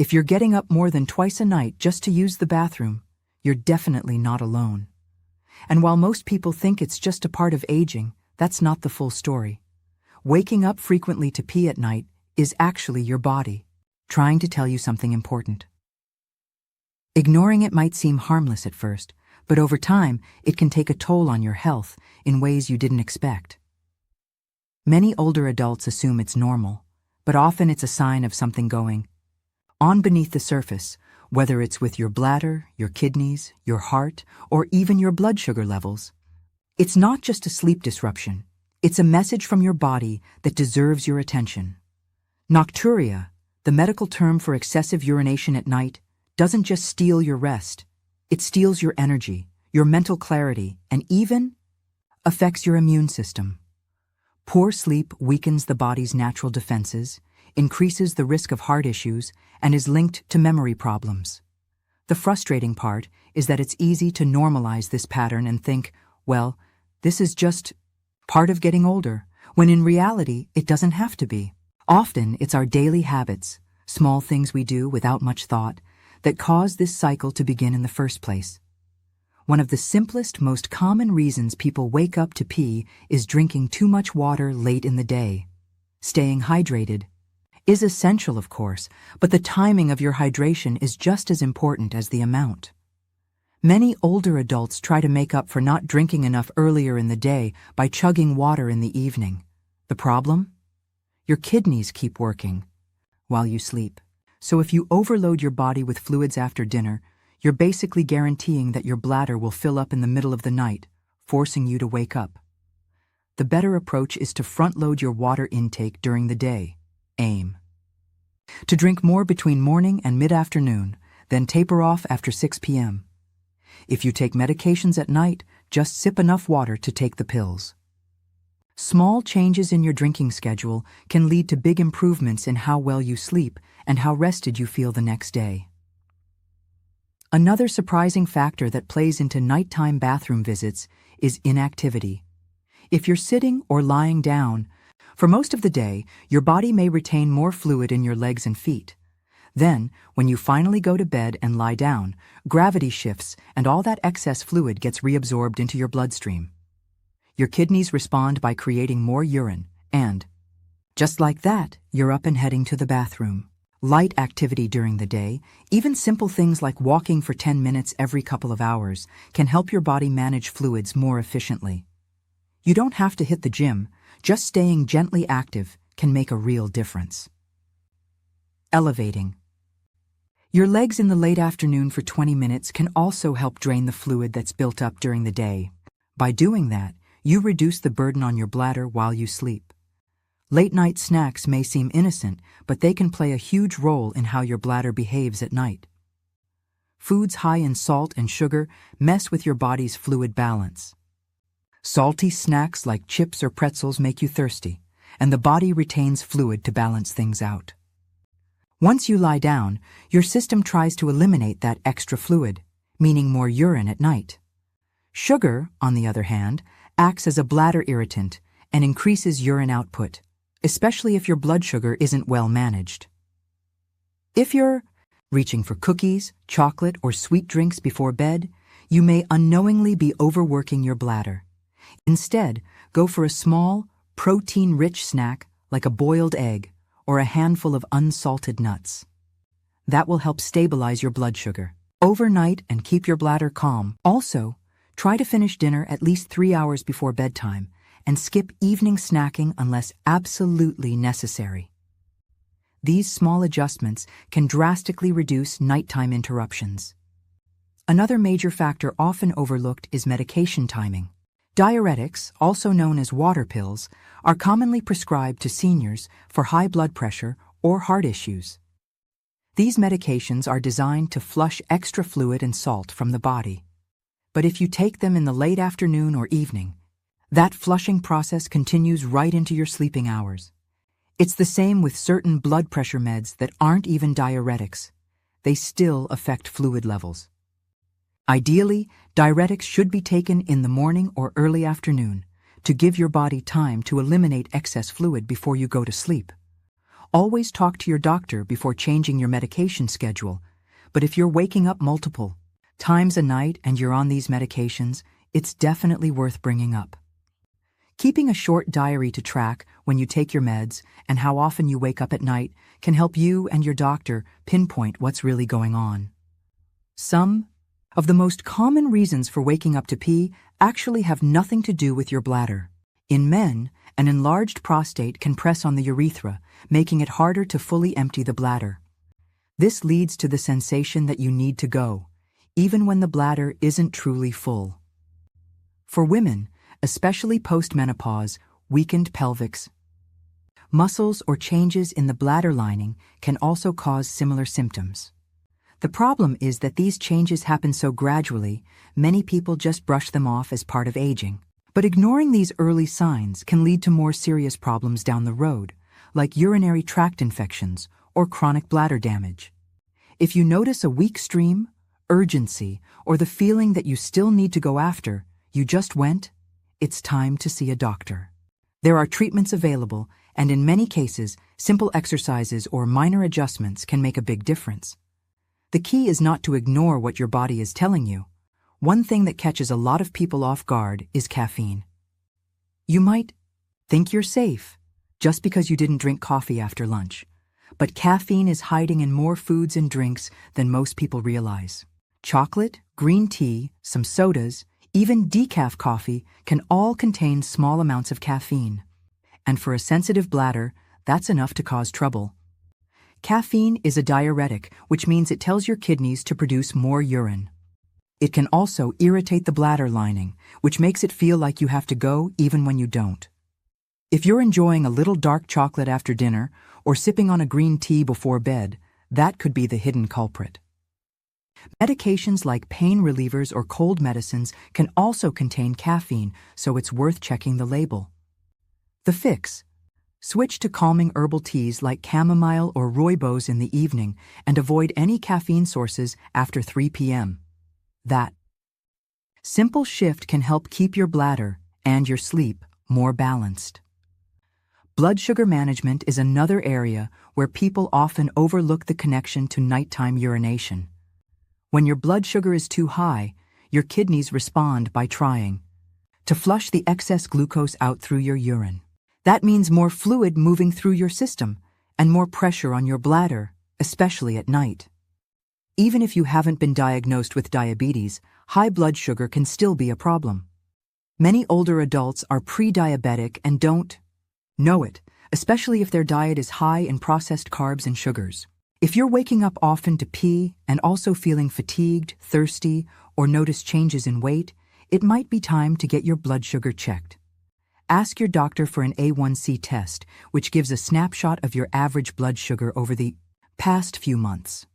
If you're getting up more than twice a night just to use the bathroom, you're definitely not alone. And while most people think it's just a part of aging, that's not the full story. Waking up frequently to pee at night is actually your body trying to tell you something important. Ignoring it might seem harmless at first, but over time, it can take a toll on your health in ways you didn't expect. Many older adults assume it's normal, but often it's a sign of something going on beneath the surface, whether it's with your bladder, your kidneys, your heart, or even your blood sugar levels. It's not just a sleep disruption. It's a message from your body that deserves your attention. Nocturia, the medical term for excessive urination at night, doesn't just steal your rest. It steals your energy, your mental clarity, and even affects your immune system. Poor sleep weakens the body's natural defenses, increases the risk of heart issues, and is linked to memory problems. The frustrating part is that it's easy to normalize this pattern and think, well, this is just part of getting older, when in reality, it doesn't have to be. Often, it's our daily habits, small things we do without much thought, that cause this cycle to begin in the first place. One of the simplest, most common reasons people wake up to pee is drinking too much water late in the day. Staying hydrated is essential, of course, but the timing of your hydration is just as important as the amount. Many older adults try to make up for not drinking enough earlier in the day by chugging water in the evening. The problem? Your kidneys keep working while you sleep. So if you overload your body with fluids after dinner, you're basically guaranteeing that your bladder will fill up in the middle of the night, forcing you to wake up. The better approach is to front-load your water intake during the day. Aim to drink more between morning and mid-afternoon, then taper off after 6 p.m. If you take medications at night, just sip enough water to take the pills. Small changes in your drinking schedule can lead to big improvements in how well you sleep and how rested you feel the next day. Another surprising factor that plays into nighttime bathroom visits is inactivity. If you're sitting or lying down, for most of the day, your body may retain more fluid in your legs and feet. Then, when you finally go to bed and lie down, gravity shifts and all that excess fluid gets reabsorbed into your bloodstream. Your kidneys respond by creating more urine, and just like that, you're up and heading to the bathroom. Light activity during the day, even simple things like walking for 10 minutes every couple of hours, can help your body manage fluids more efficiently. You don't have to hit the gym, just staying gently active can make a real difference. Elevating. Your legs in the late afternoon for 20 minutes can also help drain the fluid that's built up during the day. By doing that, you reduce the burden on your bladder while you sleep. Late-night snacks may seem innocent, but they can play a huge role in how your bladder behaves at night. Foods high in salt and sugar mess with your body's fluid balance. Salty snacks like chips or pretzels make you thirsty, and the body retains fluid to balance things out. Once you lie down, your system tries to eliminate that extra fluid, meaning more urine at night. Sugar, on the other hand, acts as a bladder irritant and increases urine output, especially if your blood sugar isn't well managed. If you're reaching for cookies, chocolate, or sweet drinks before bed, you may unknowingly be overworking your bladder. Instead, go for a small, protein-rich snack like a boiled egg or a handful of unsalted nuts. That will help stabilize your blood sugar overnight and keep your bladder calm. Also, try to finish dinner at least 3 hours before bedtime and skip evening snacking unless absolutely necessary. These small adjustments can drastically reduce nighttime interruptions. Another major factor often overlooked is medication timing. Diuretics, also known as water pills, are commonly prescribed to seniors for high blood pressure or heart issues. These medications are designed to flush extra fluid and salt from the body. But if you take them in the late afternoon or evening, that flushing process continues right into your sleeping hours. It's the same with certain blood pressure meds that aren't even diuretics. They still affect fluid levels. Ideally, diuretics should be taken in the morning or early afternoon to give your body time to eliminate excess fluid before you go to sleep. Always talk to your doctor before changing your medication schedule. But if you're waking up multiple times a night and you're on these medications, it's definitely worth bringing up. Keeping a short diary to track when you take your meds and how often you wake up at night can help you and your doctor pinpoint what's really going on. Some of the most common reasons for waking up to pee actually have nothing to do with your bladder. In men, an enlarged prostate can press on the urethra, making it harder to fully empty the bladder. This leads to the sensation that you need to go, even when the bladder isn't truly full. For women, especially post-menopause, weakened pelvics, muscles, or changes in the bladder lining can also cause similar symptoms. The problem is that these changes happen so gradually, many people just brush them off as part of aging. But ignoring these early signs can lead to more serious problems down the road, like urinary tract infections or chronic bladder damage. If you notice a weak stream, urgency, or the feeling that you still need to go after you just went, it's time to see a doctor. There are treatments available, and in many cases, simple exercises or minor adjustments can make a big difference. The key is not to ignore what your body is telling you. One thing that catches a lot of people off guard is caffeine. You might think you're safe just because you didn't drink coffee after lunch, but caffeine is hiding in more foods and drinks than most people realize. Chocolate, green tea, some sodas, even decaf coffee can all contain small amounts of caffeine. And for a sensitive bladder, that's enough to cause trouble. Caffeine is a diuretic, which means it tells your kidneys to produce more urine. It can also irritate the bladder lining, which makes it feel like you have to go even when you don't. If you're enjoying a little dark chocolate after dinner or sipping on a green tea before bed, that could be the hidden culprit. Medications like pain relievers or cold medicines can also contain caffeine, so it's worth checking the label. The fix: switch to calming herbal teas like chamomile or rooibos in the evening and avoid any caffeine sources after 3 p.m. That simple shift can help keep your bladder and your sleep more balanced. Blood sugar management is another area where people often overlook the connection to nighttime urination. When your blood sugar is too high, your kidneys respond by trying to flush the excess glucose out through your urine. That means more fluid moving through your system and more pressure on your bladder, especially at night. Even if you haven't been diagnosed with diabetes, high blood sugar can still be a problem. Many older adults are pre-diabetic and don't know it, especially if their diet is high in processed carbs and sugars. If you're waking up often to pee and also feeling fatigued, thirsty, or notice changes in weight, it might be time to get your blood sugar checked. Ask your doctor for an A1C test, which gives a snapshot of your average blood sugar over the past few months.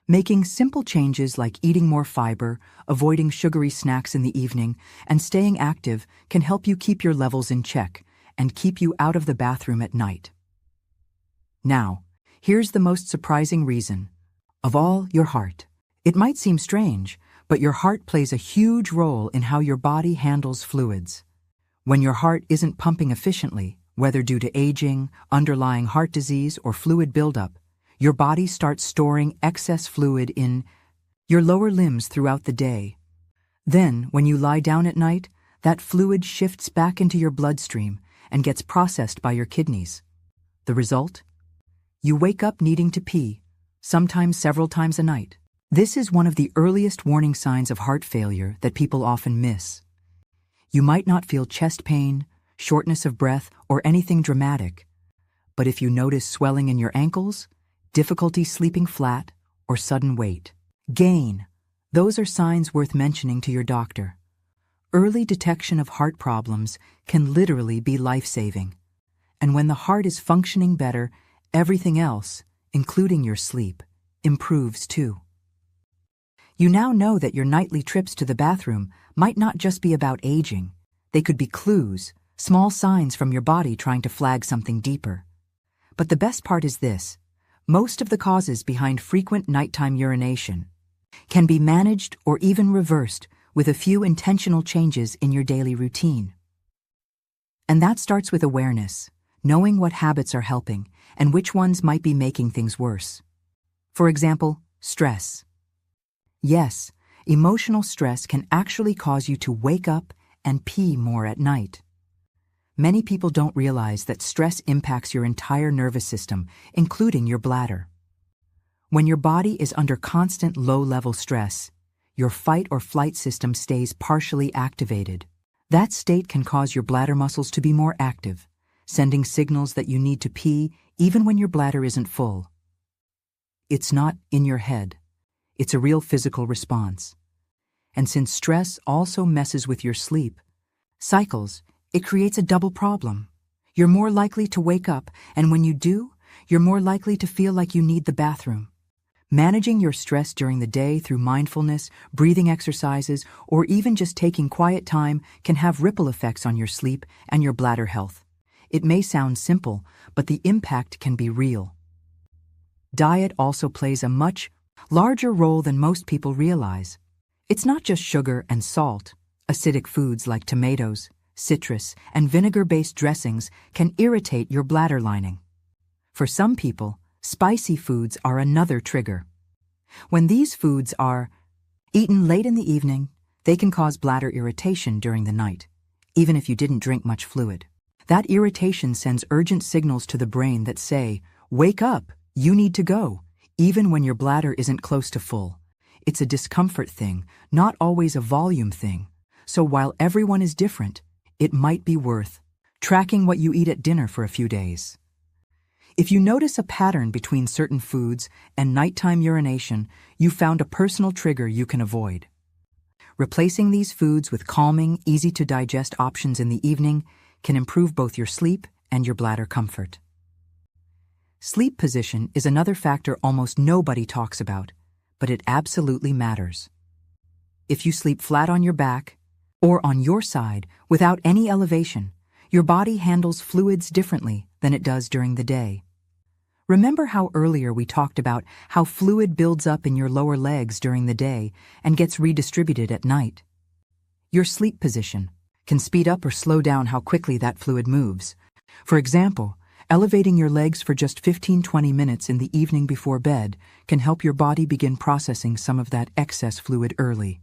Making simple changes like eating more fiber, avoiding sugary snacks in the evening, and staying active can help you keep your levels in check and keep you out of the bathroom at night. Now, here's the most surprising reason of all: your heart. It might seem strange, but your heart plays a huge role in how your body handles fluids. When your heart isn't pumping efficiently, whether due to aging, underlying heart disease, or fluid buildup, your body starts storing excess fluid in your lower limbs throughout the day. Then, when you lie down at night, that fluid shifts back into your bloodstream and gets processed by your kidneys. The result? You wake up needing to pee, sometimes several times a night. This is one of the earliest warning signs of heart failure that people often miss. You might not feel chest pain, shortness of breath, or anything dramatic, but if you notice swelling in your ankles, difficulty sleeping flat, or sudden weight gain, those are signs worth mentioning to your doctor. Early detection of heart problems can literally be life-saving. And when the heart is functioning better, everything else, including your sleep, improves too. You now know that your nightly trips to the bathroom might not just be about aging. They could be clues, small signs from your body trying to flag something deeper. But the best part is this: most of the causes behind frequent nighttime urination can be managed or even reversed with a few intentional changes in your daily routine. And that starts with awareness. knowing what habits are helping and which ones might be making things worse. For example, stress. Yes, emotional stress can actually cause you to wake up and pee more at night. Many people don't realize that stress impacts your entire nervous system, including your bladder. When your body is under constant low-level stress, your fight or flight system stays partially activated. That state can cause your bladder muscles to be more active, sending signals that you need to pee even when your bladder isn't full. It's not in your head. It's a real physical response. And since stress also messes with your sleep cycles, it creates a double problem. You're more likely to wake up, and when you do, you're more likely to feel like you need the bathroom. Managing your stress during the day through mindfulness, breathing exercises, or even just taking quiet time can have ripple effects on your sleep and your bladder health. It may sound simple, but the impact can be real. Diet also plays a much larger role than most people realize. It's not just sugar and salt. Acidic foods like tomatoes, citrus, and vinegar-based dressings can irritate your bladder lining. For some people, spicy foods are another trigger. When these foods are eaten late in the evening, they can cause bladder irritation during the night, even if you didn't drink much fluid. That irritation sends urgent signals to the brain that say, "Wake up, you need to go," even when your bladder isn't close to full. It's a discomfort thing, not always a volume thing. So while everyone is different, it might be worth tracking what you eat at dinner for a few days. If you notice a pattern between certain foods and nighttime urination, you found a personal trigger you can avoid. Replacing these foods with calming, easy-to-digest options in the evening can improve both your sleep and your bladder comfort. Sleep position is another factor almost nobody talks about, but it absolutely matters. If you sleep flat on your back or on your side without any elevation, your body handles fluids differently than it does during the day. Remember how earlier we talked about how fluid builds up in your lower legs during the day and gets redistributed at night? Your sleep position can speed up or slow down how quickly that fluid moves. For example, elevating your legs for just 15-20 minutes in the evening before bed can help your body begin processing some of that excess fluid early.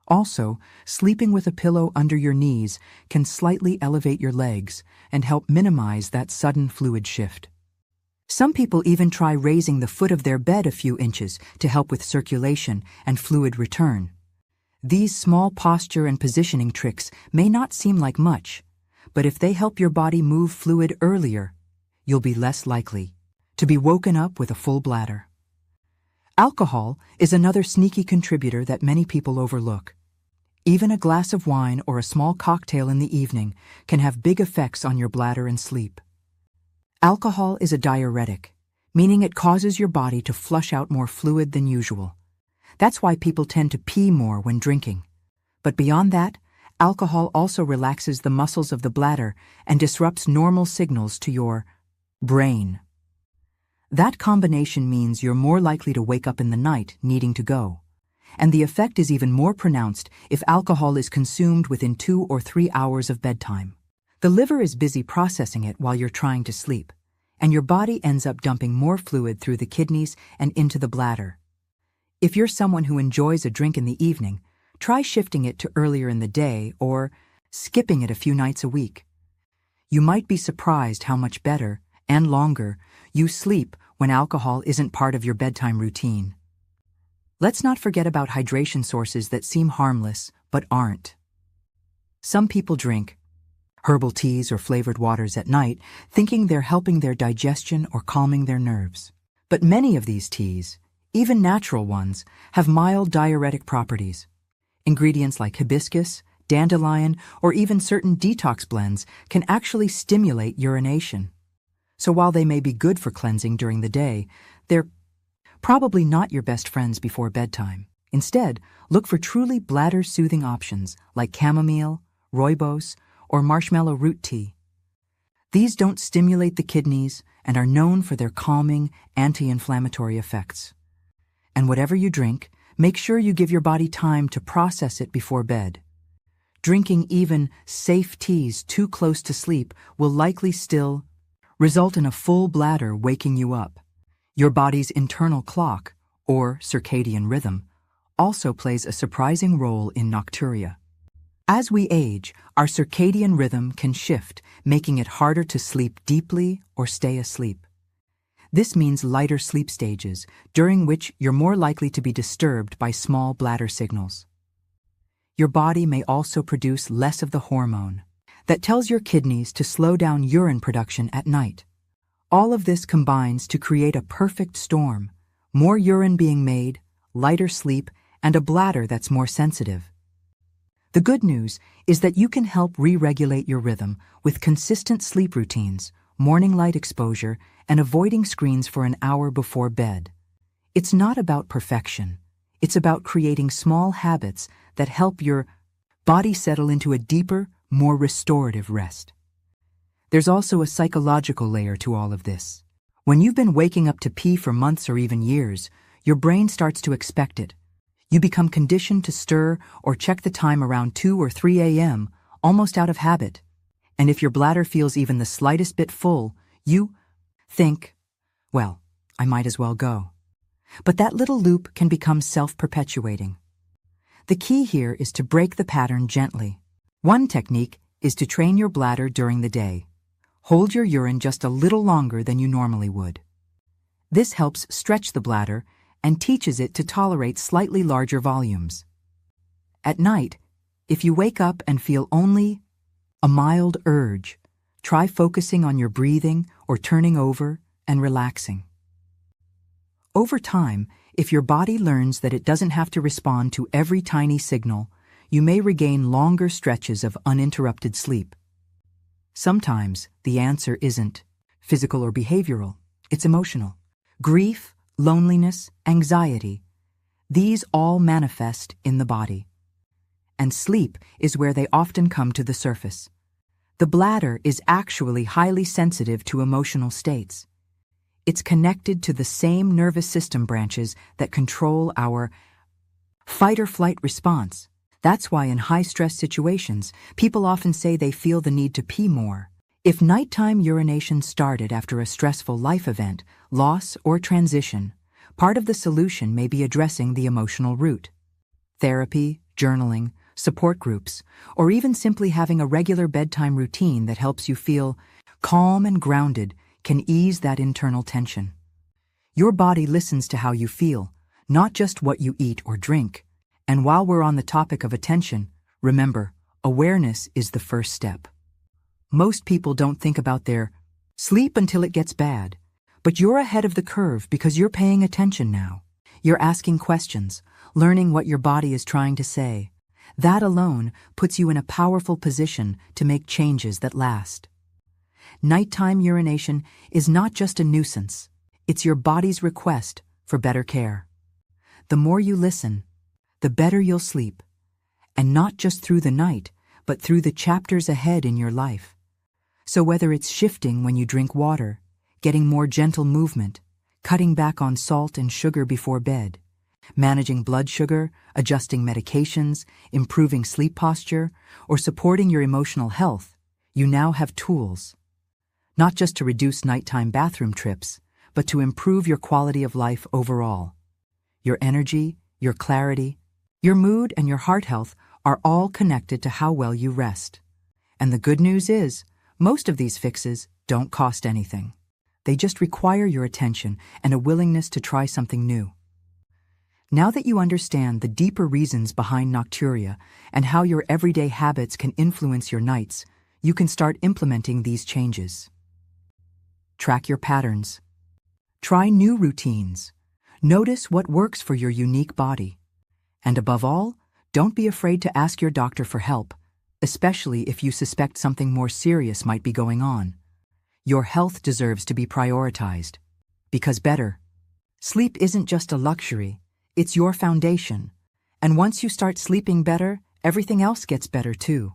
Also, sleeping with a pillow under your knees can slightly elevate your legs and help minimize that sudden fluid shift. Some people even try raising the foot of their bed a few inches to help with circulation and fluid return. These small posture and positioning tricks may not seem like much, but if they help your body move fluid earlier, you'll be less likely to be woken up with a full bladder. Alcohol is another sneaky contributor that many people overlook. Even a glass of wine or a small cocktail in the evening can have big effects on your bladder and sleep. Alcohol is a diuretic, meaning it causes your body to flush out more fluid than usual. That's why people tend to pee more when drinking. But beyond that, alcohol also relaxes the muscles of the bladder and disrupts normal signals to your brain. That combination means you're more likely to wake up in the night needing to go. And the effect is even more pronounced if alcohol is consumed within 2 or 3 hours of bedtime. The liver is busy processing it while you're trying to sleep, and your body ends up dumping more fluid through the kidneys and into the bladder. If you're someone who enjoys a drink in the evening, try shifting it to earlier in the day or skipping it a few nights a week. You might be surprised how much better and longer you sleep when alcohol isn't part of your bedtime routine. Let's not forget about hydration sources that seem harmless but aren't. Some people drink herbal teas or flavored waters at night, thinking they're helping their digestion or calming their nerves. But many of these teas, even natural ones, have mild diuretic properties. Ingredients like hibiscus, dandelion, or even certain detox blends can actually stimulate urination. So while they may be good for cleansing during the day, they're probably not your best friends before bedtime. Instead, look for truly bladder-soothing options like chamomile, rooibos, or marshmallow root tea. These don't stimulate the kidneys and are known for their calming, anti-inflammatory effects. And whatever you drink, make sure you give your body time to process it before bed. Drinking even safe teas too close to sleep will likely still result in a full bladder waking you up. Your body's internal clock, or circadian rhythm, also plays a surprising role in nocturia. As we age, our circadian rhythm can shift, making it harder to sleep deeply or stay asleep. This means lighter sleep stages, during which you're more likely to be disturbed by small bladder signals. Your body may also produce less of the hormone that tells your kidneys to slow down urine production at night. All of this combines to create a perfect storm: more urine being made, lighter sleep, and a bladder that's more sensitive. The good news is that you can help re-regulate your rhythm with consistent sleep routines, morning light exposure, and avoiding screens for an hour before bed. It's not about perfection. It's about creating small habits that help your body settle into a deeper, more restorative rest. There's also a psychological layer to all of this. When you've been waking up to pee for months or even years, your brain starts to expect it. You become conditioned to stir or check the time around 2 or 3 a.m., almost out of habit. And if your bladder feels even the slightest bit full, you think, well, I might as well go. But that little loop can become self-perpetuating. The key here is to break the pattern gently. One technique is to train your bladder during the day. Hold your urine just a little longer than you normally would. This helps stretch the bladder and teaches it to tolerate slightly larger volumes. At night, if you wake up and feel only a mild urge, try focusing on your breathing or turning over and relaxing. Over time, if your body learns that it doesn't have to respond to every tiny signal, you may regain longer stretches of uninterrupted sleep. Sometimes the answer isn't physical or behavioral, it's emotional. Grief, loneliness, anxiety, these all manifest in the body. And sleep is where they often come to the surface. The bladder is actually highly sensitive to emotional states. It's connected to the same nervous system branches that control our fight-or-flight response. That's why in high-stress situations, people often say they feel the need to pee more. If nighttime urination started after a stressful life event, loss, or transition, part of the solution may be addressing the emotional root. Therapy, journaling, support groups, or even simply having a regular bedtime routine that helps you feel calm and grounded can ease that internal tension. Your body listens to how you feel, not just what you eat or drink. And while we're on the topic of attention, remember, awareness is the first step. Most people don't think about their sleep until it gets bad, but you're ahead of the curve because you're paying attention now. You're asking questions, learning what your body is trying to say. That alone puts you in a powerful position to make changes that last. Nighttime urination is not just a nuisance, it's your body's request for better care. The more you listen, the better you'll sleep, and not just through the night, but through the chapters ahead in your life. So whether it's shifting when you drink water, getting more gentle movement, cutting back on salt and sugar before bed, managing blood sugar, adjusting medications, improving sleep posture, or supporting your emotional health, you now have tools. Not just to reduce nighttime bathroom trips, but to improve your quality of life overall. Your energy, your clarity, your mood, and your heart health are all connected to how well you rest. And the good news is, most of these fixes don't cost anything. They just require your attention and a willingness to try something new. Now that you understand the deeper reasons behind nocturia and how your everyday habits can influence your nights, you can start implementing these changes. Track your patterns. Try new routines. Notice what works for your unique body. And above all, don't be afraid to ask your doctor for help, especially if you suspect something more serious might be going on. Your health deserves to be prioritized. Because better sleep isn't just a luxury, it's your foundation. And once you start sleeping better, everything else gets better too.